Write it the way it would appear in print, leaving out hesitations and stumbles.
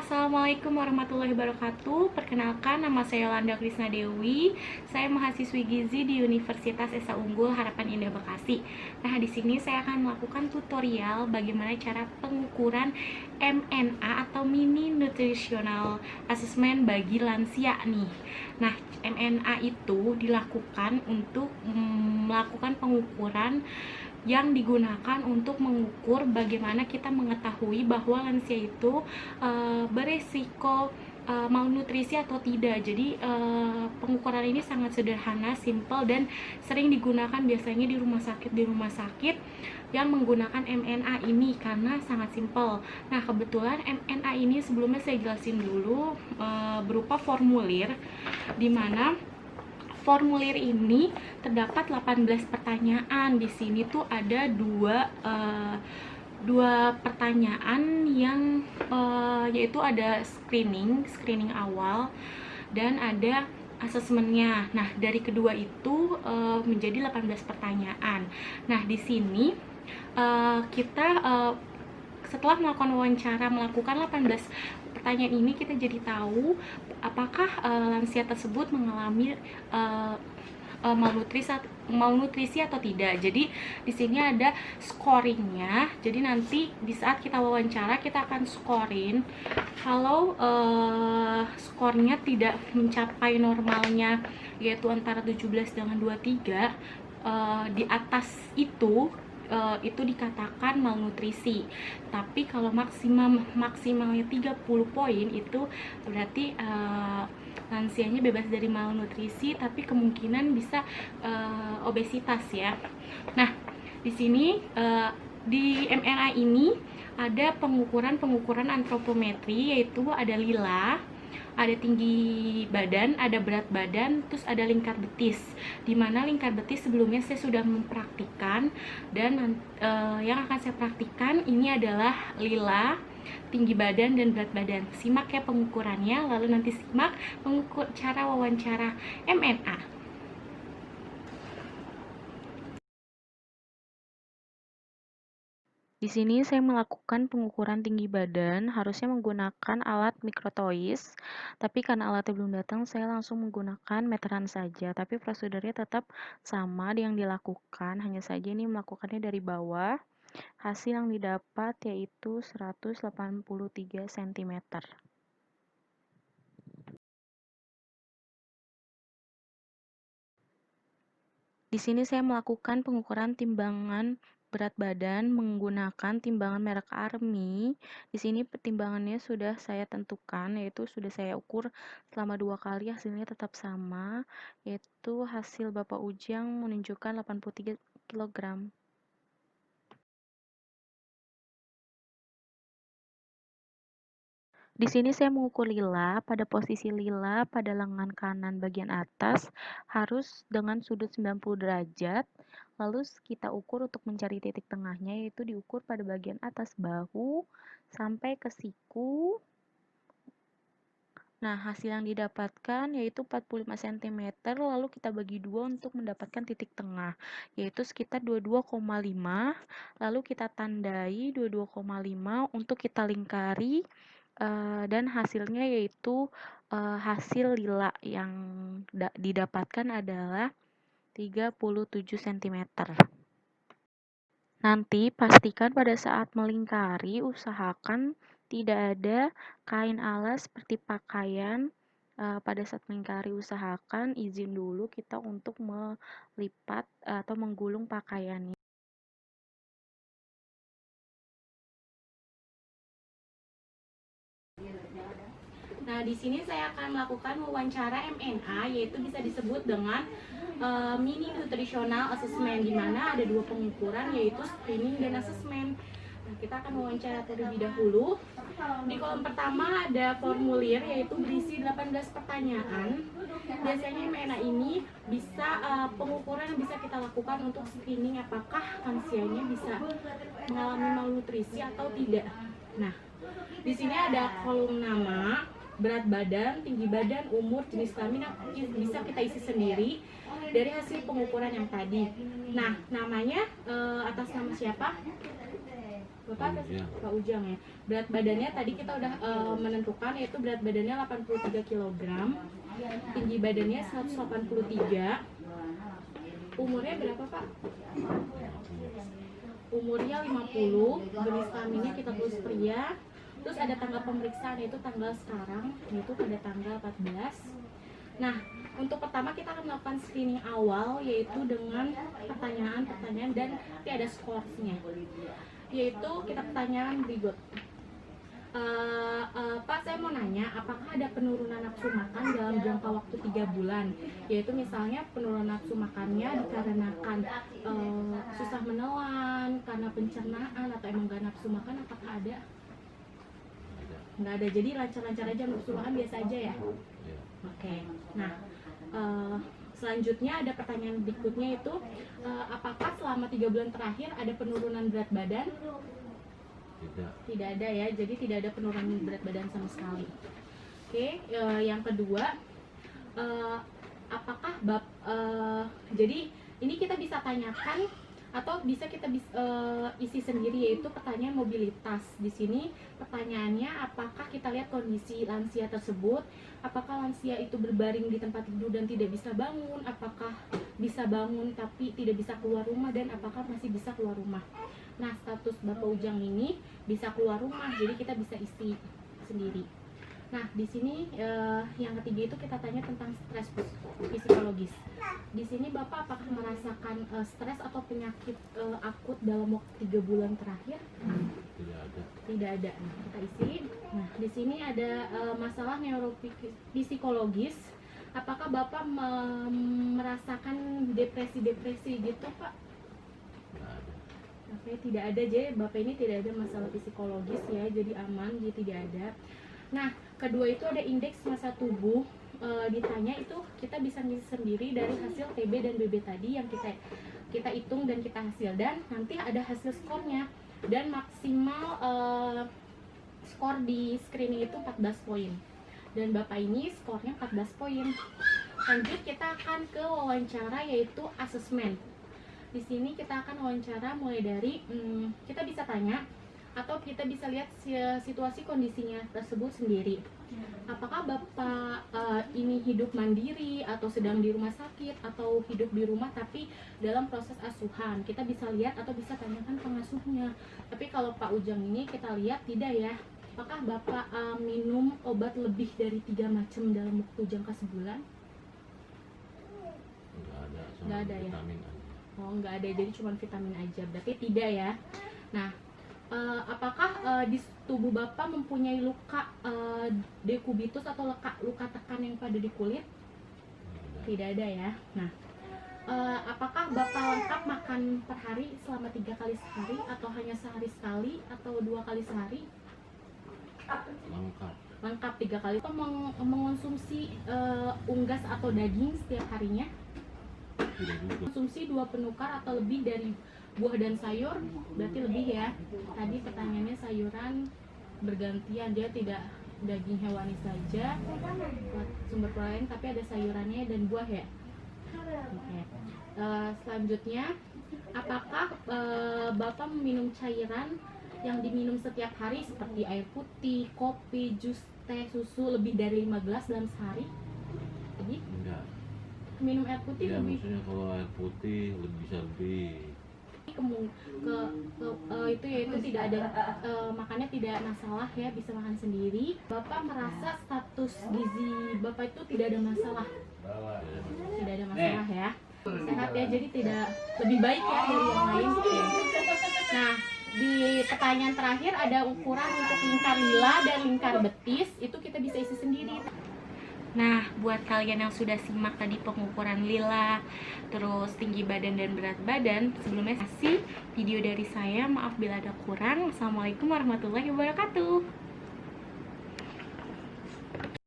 Assalamualaikum warahmatullahi wabarakatuh. Perkenalkan, nama saya Yolanda Krisna Dewi. Saya mahasiswi gizi di Universitas Esa Unggul Harapan Indah Bekasi. Nah, di sini saya akan melakukan tutorial bagaimana cara pengukuran MNA atau Mini Nutritional Assessment bagi lansia nih. Nah, MNA itu dilakukan untuk melakukan pengukuran yang digunakan untuk mengukur bagaimana kita mengetahui bahwa lansia itu beresiko malnutrisi atau tidak. Jadi pengukuran ini sangat sederhana, simple, dan sering digunakan biasanya di rumah sakit yang menggunakan MNA ini karena sangat simple. Nah, kebetulan MNA ini sebelumnya saya jelasin dulu berupa formulir, di mana formulir ini terdapat 18 pertanyaan. Di sini tuh ada dua pertanyaan yang yaitu ada screening awal dan ada asesmennya. Nah, dari kedua itu menjadi 18 pertanyaan. Nah, di sini kita setelah melakukan wawancara, melakukan 18 pertanyaan ini, kita jadi tahu apakah lansia tersebut mengalami malnutrisi atau tidak. Jadi di sini ada scoringnya. Jadi nanti di saat kita wawancara kita akan scoring. Kalau skornya tidak mencapai normalnya, yaitu antara 17 dengan 23, di atas itu dikatakan malnutrisi. Tapi kalau maksimalnya 30 poin itu berarti lansianya bebas dari malnutrisi, tapi kemungkinan bisa obesitas ya. Nah, di sini di MRI ini ada pengukuran antropometri, yaitu ada lila, ada tinggi badan, ada berat badan, terus ada lingkar betis. Dimana lingkar betis sebelumnya saya sudah mempraktikkan, dan yang akan saya praktikkan ini adalah lila, tinggi badan, dan berat badan. Simak ya pengukurannya, lalu nanti simak cara wawancara MNA. Di sini saya melakukan pengukuran tinggi badan, harusnya menggunakan alat mikrotois, tapi karena alatnya belum datang, saya langsung menggunakan meteran saja. Tapi prosedurnya tetap sama yang dilakukan, hanya saja ini melakukannya dari bawah. Hasil yang didapat yaitu 183 cm. Di sini saya melakukan pengukuran timbangan berat badan menggunakan timbangan merek Army. Di sini timbangannya sudah saya tentukan, yaitu sudah saya ukur selama 2 kali, hasilnya tetap sama, yaitu hasil Bapak Ujang menunjukkan 83 kg. Di sini saya mengukur lila. Pada posisi lila pada lengan kanan bagian atas harus dengan sudut 90 derajat. Lalu kita ukur untuk mencari titik tengahnya, yaitu diukur pada bagian atas bahu sampai ke siku. Nah, hasil yang didapatkan yaitu 45 cm, lalu kita bagi dua untuk mendapatkan titik tengah, yaitu sekitar 22,5. Lalu kita tandai 22,5 untuk kita lingkari, dan hasilnya yaitu hasil lila yang didapatkan adalah 37 cm. Nanti pastikan pada saat melingkari, usahakan tidak ada kain alas seperti pakaian. Pada saat melingkari, usahakan izin dulu kita untuk melipat atau menggulung pakaiannya. Nah, di sini saya akan melakukan wawancara MNA, yaitu bisa disebut dengan Mini Nutritional Assessment, di mana ada dua pengukuran, yaitu screening dan assessment. Nah, kita akan wawancara terlebih dahulu. Di kolom pertama ada formulir, yaitu berisi 18 pertanyaan. Biasanya MNA ini bisa pengukuran yang bisa kita lakukan untuk screening apakah lansianya bisa mengalami malnutrisi atau tidak. Nah, di sini ada kolom nama, berat badan, tinggi badan, umur, jenis kelamin yang bisa kita isi sendiri dari hasil pengukuran yang tadi. Nah, namanya atas nama siapa? Bapak Pak Ujang ya. Berat badannya tadi kita udah menentukan, yaitu berat badannya 83 kg, tinggi badannya 183. Umurnya berapa Pak? Umurnya 50, jenis kelaminnya kita tulis pria. Terus ada tanggal pemeriksaan, yaitu tanggal sekarang, yaitu pada tanggal 14. Nah, untuk pertama kita akan melakukan screening awal, yaitu dengan pertanyaan-pertanyaan dan nanti ada skornya, yaitu kita pertanyaan berikut. Pak, saya mau nanya, apakah ada penurunan nafsu makan dalam jangka waktu 3 bulan? Yaitu misalnya penurunan nafsu makannya dikarenakan susah menelan, karena pencernaan, atau emang gak nafsu makan, apakah ada? Nggak ada, jadi lancar-lancar aja, nafsu makan biasa aja ya? Oke. Nah, selanjutnya ada pertanyaan berikutnya, itu apakah selama 3 bulan terakhir ada penurunan berat badan? Tidak ada ya, jadi tidak ada penurunan berat badan sama sekali. Oke, yang kedua, apakah jadi ini kita bisa tanyakan atau bisa kita isi sendiri, yaitu pertanyaan mobilitas. Di sini pertanyaannya, apakah kita lihat kondisi lansia tersebut, apakah lansia itu berbaring di tempat tidur dan tidak bisa bangun, apakah bisa bangun tapi tidak bisa keluar rumah, dan apakah masih bisa keluar rumah. Nah, status Bapak Ujang ini bisa keluar rumah, jadi kita bisa isi sendiri. Nah, di sini yang ketiga itu kita tanya tentang stres psikologis. Di sini Bapak apakah merasakan stres atau penyakit akut dalam waktu 3 bulan terakhir? Tidak ada. Tidak ada. Nah, kita isi. Nah, di sini ada masalah neuropsikologis. Apakah Bapak merasakan depresi-depresi gitu, Pak? Oke, tidak ada. Jadi Bapak ini tidak ada masalah psikologis ya, jadi aman, jadi tidak ada. Nah, kedua itu ada indeks massa tubuh. Ditanya itu kita bisa ngisi sendiri dari hasil TB dan BB tadi yang kita hitung dan kita hasil, dan nanti ada hasil skornya, dan maksimal skor di screening itu 14 poin, dan Bapak ini skornya 14 poin. Lanjut kita akan ke wawancara, yaitu asesmen. Di sini kita akan wawancara mulai dari kita bisa tanya atau kita bisa lihat situasi kondisinya tersebut sendiri. Apakah Bapak ini hidup mandiri atau sedang di rumah sakit atau hidup di rumah tapi dalam proses asuhan? Kita bisa lihat atau bisa tanyakan pengasuhnya. Tapi kalau Pak Ujang ini kita lihat tidak ya. Apakah Bapak minum obat lebih dari 3 macam dalam waktu jangka sebulan? Nggak ada ya? Oh, nggak ada, jadi cuma vitamin aja, berarti tidak ya. Nah, apakah di tubuh Bapak mempunyai luka dekubitus atau luka tekan yang pada di kulit? Tidak ada ya. Nah, apakah Bapak lengkap makan per hari selama 3 kali sehari, atau hanya sehari sekali, atau 2 kali sehari? Lengkap 3 kali. Atau mengonsumsi unggas atau daging setiap harinya? Konsumsi 2 penukar atau lebih dari buah dan sayur, berarti lebih ya. Tadi pertanyaannya sayuran bergantian, dia tidak daging hewani saja sumber protein, tapi ada sayurannya dan buah ya. Oke. Selanjutnya, apakah Bapak meminum cairan yang diminum setiap hari seperti air putih, kopi, jus, teh, susu lebih dari 5 gelas dalam sehari? Jadi minum air putih ya, lebih. Maksudnya kalau air putih bisa lebih. Itu yaitu tidak ada makannya tidak masalah ya, bisa makan sendiri. Bapak merasa status gizi Bapak itu tidak ada masalah? Tidak ada masalah ya, sehat ya, jadi tidak lebih baik ya dari yang lain. Nah, di pertanyaan terakhir ada ukuran untuk lingkar lila dan lingkar betis, itu kita bisa isi sendiri. Nah, buat kalian yang sudah simak tadi pengukuran lila, terus tinggi badan dan berat badan, sebelumnya kasih video dari saya, maaf bila ada kurang. Assalamualaikum warahmatullahi wabarakatuh.